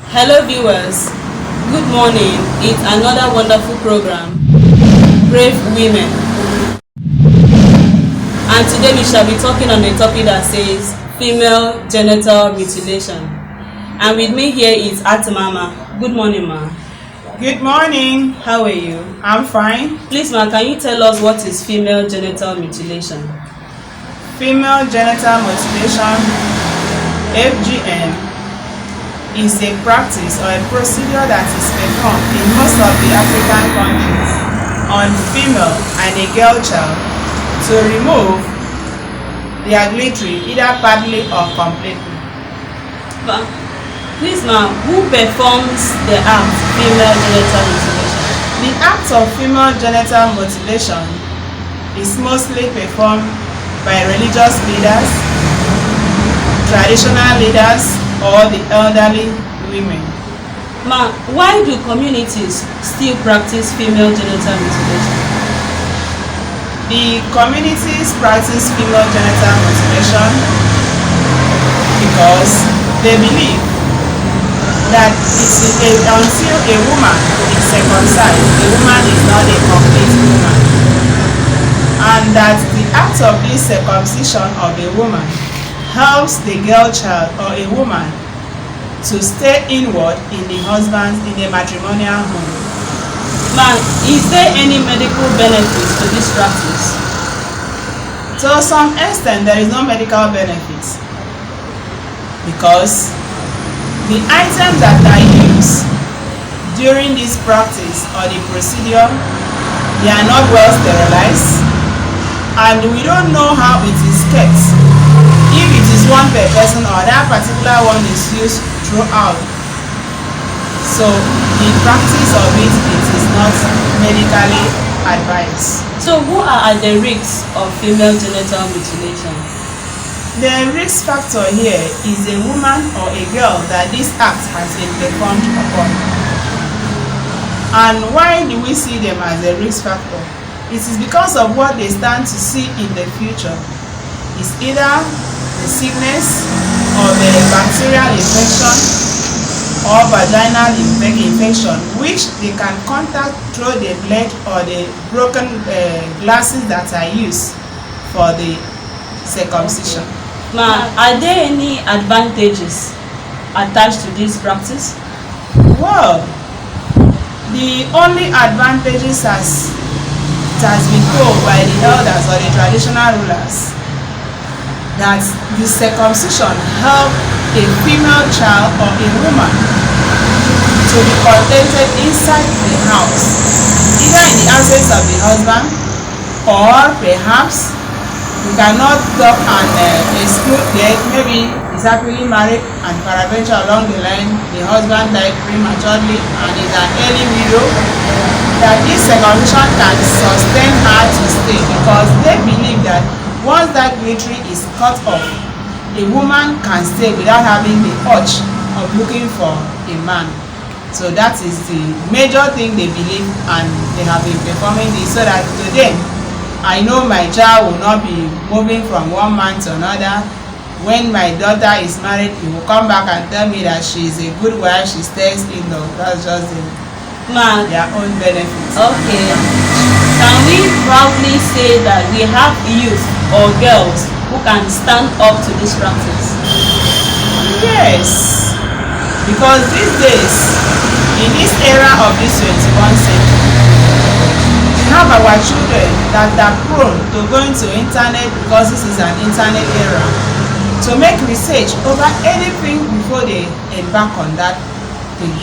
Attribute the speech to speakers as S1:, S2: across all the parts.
S1: Hello viewers, good morning. It's another wonderful program, Brave Women. And today we shall be talking on a topic that says female genital mutilation. And with me here is Atimama. Good morning, ma.
S2: Good morning.
S1: How are you?
S2: I'm fine.
S1: Please, ma, can you tell us what is female genital mutilation?
S2: Female genital mutilation, FGM, is a practice or a procedure that is performed in most of the African countries on female and a girl child to remove their glittery either partly or completely.
S1: Please, ma, who performs the act female genital mutilation?
S2: The act of female genital mutilation is mostly performed by religious leaders, traditional leaders, or the elderly women.
S1: Ma, why do communities still practice female genital mutilation?
S2: The communities practice female genital mutilation because they believe that until a woman is circumcised, the woman is not a complete woman, and that the act of this circumcision of a woman helps the girl child or a woman to stay inward in the matrimonial home.
S1: Ma, is there any medical benefits to this practice?
S2: To some extent, there is no medical benefits because the items that are used during this practice or the procedure, they are not well sterilized, and we don't know how it is kept. If it is one per person or that particular one is used throughout, so the practice of it is not medically advised.
S1: So who are at the risks of female genital mutilation?
S2: The risk factor here is a woman or a girl that this act has been performed upon. And why do we see them as a risk factor? It is because of what they stand to see in the future. It's either the sickness or the bacterial infection or vaginal infection, which they can contact through the blade or the broken glasses that are used for the circumcision.
S1: Ma, are there any advantages attached to this practice?
S2: Well, the only advantages as it has been told by the elders or the traditional rulers, that the circumcision help a female child or a woman to be contented inside the house, either in the absence of the husband, or perhaps we cannot talk and exclude that maybe is happily married and peradventure along the line the husband died prematurely and is an early widow, that this circumcision can sustain her to stay because they believe that once that glittery is cut off, a woman can stay without having the urge of looking for a man. So that is the major thing they believe, and they have been performing this so that today I know my child will not be moving from one man to another. When my daughter is married, he will come back and tell me that she is a good wife, she stays indoors. That's just their own benefits.
S1: Okay. Can we proudly say that we have youth or girls who can stand up to this practice?
S2: Yes, because these days, in this era of this 21st century, we have our children that are prone to going to internet because this is an internet era, to make research over anything before they embark on that thing.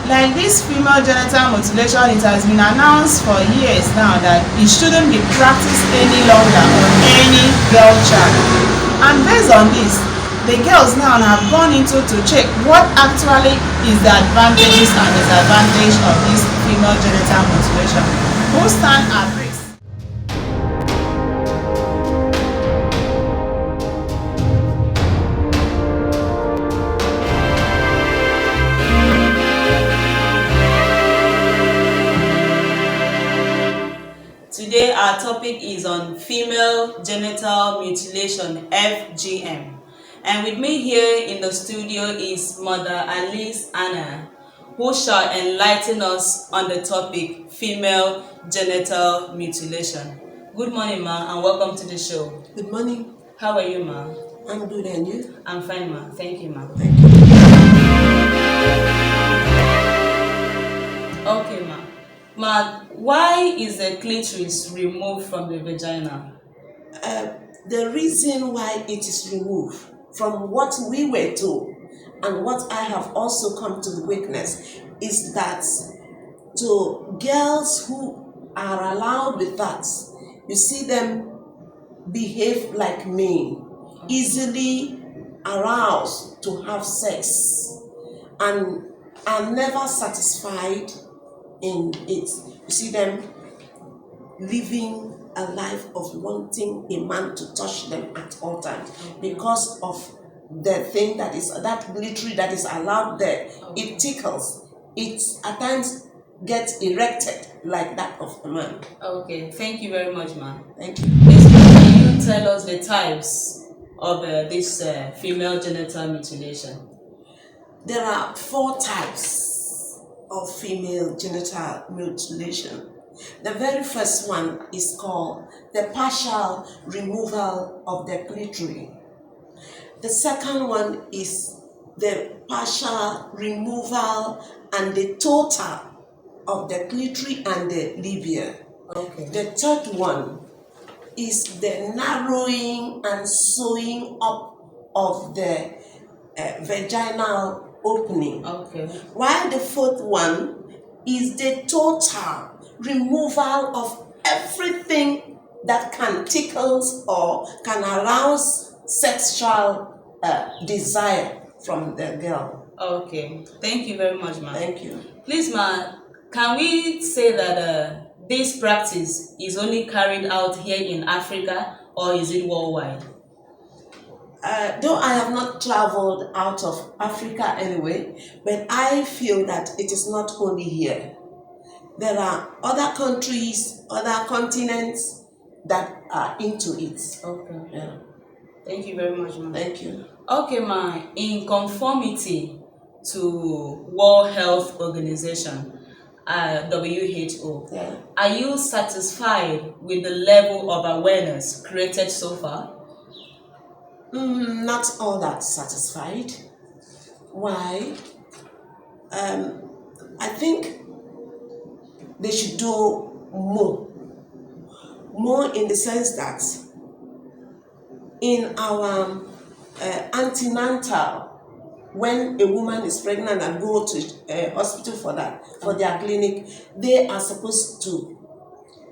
S2: Like this female genital mutilation, it has been announced for years now that it shouldn't be practiced any longer on any girl child. And based on this, the girls now have gone into to check what actually is the advantages and disadvantages of this female genital mutilation. Who stand at risk?
S1: Today our topic is on female genital mutilation, FGM. And with me here in the studio is Mother Alice Anna, who shall enlighten us on the topic female genital mutilation. Good morning, ma, and welcome to the show.
S3: Good morning.
S1: How are you, ma?
S3: I'm good, and you?
S1: I'm fine, ma. Thank you, ma.
S3: Thank you.
S1: Okay, ma. Ma, why is the clitoris removed from the vagina?
S3: The reason why it is removed from what we were told and what I have also come to witness is that to girls who are allowed with that, you see them behave like men, easily aroused to have sex and are never satisfied in it. You see them living a life of wanting a man to touch them at all times because of the thing that is that glittery that is allowed there. It tickles. It at times gets erected like that of a man.
S1: Okay, thank you very much, ma.
S3: Thank you.
S1: Please, can you tell us the types of this female genital mutilation?
S3: There are 4 types of female genital mutilation. The very first one is called the partial removal of the clitoris. The second one is the partial removal and the total of the clitoris and the labia.
S1: Okay.
S3: The third one is the narrowing and sewing up of the vaginal opening.
S1: Okay.
S3: While the fourth one is the total removal of everything that can tickle or can arouse sexual desire from the girl.
S1: Okay. Thank you very much, ma.
S3: Thank you.
S1: Please, ma, can we say that this practice is only carried out here in Africa, or is it worldwide?
S3: Though I have not traveled out of Africa anyway, but I feel that it is not only here. There are other countries, other continents that are into it.
S1: Okay.
S3: Yeah.
S1: Thank you very much, ma.
S3: Thank you.
S1: Okay, ma, in conformity to World Health Organization, WHO,
S3: Yeah.
S1: are you satisfied with the level of awareness created so far?
S3: Not all that satisfied. Why? I think they should do more. More in the sense that in our antenatal, when a woman is pregnant and go to a hospital for that, for their clinic, they are supposed to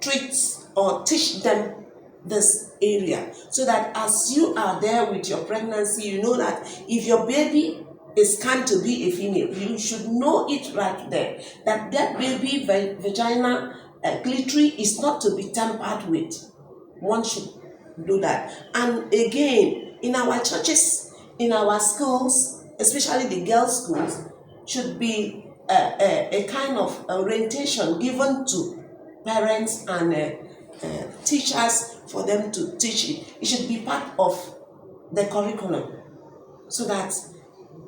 S3: treat or teach them this area, so that as you are there with your pregnancy, you know that if your baby is scanned to be a female, you should know it right there, that that baby vagina clitoris is not to be tampered with. One should do that. And again, in our churches, in our schools, especially the girls' schools, should be a kind of orientation given to parents and teachers for them to teach it. It should be part of the curriculum, so that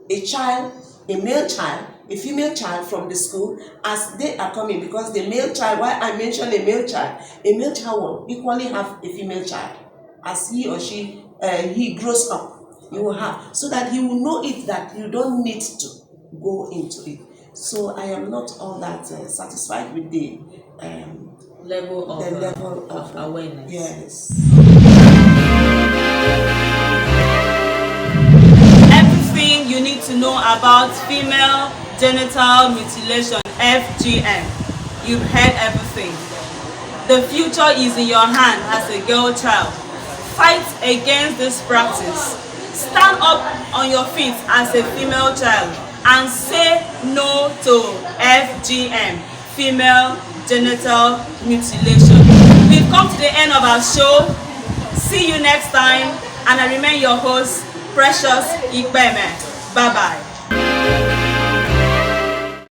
S3: a child, a male child, a female child from the school, as they are coming, because the male child, why I mentioned a male child will equally have a female child. As he or she, he grows up, you will have, so that he will know it, that you don't need to go into it. So I am not all that satisfied with the
S1: level of awareness.
S3: Yes.
S1: Everything you need to know about female genital mutilation, FGM. You've heard everything. The future is in your hand as a girl child. Fight against this practice. Stand up on your feet as a female child and say no to FGM, female genital mutilation. We've come to the end of our show. See you next time, and I remain your host, Precious Ikpeme. Bye-bye.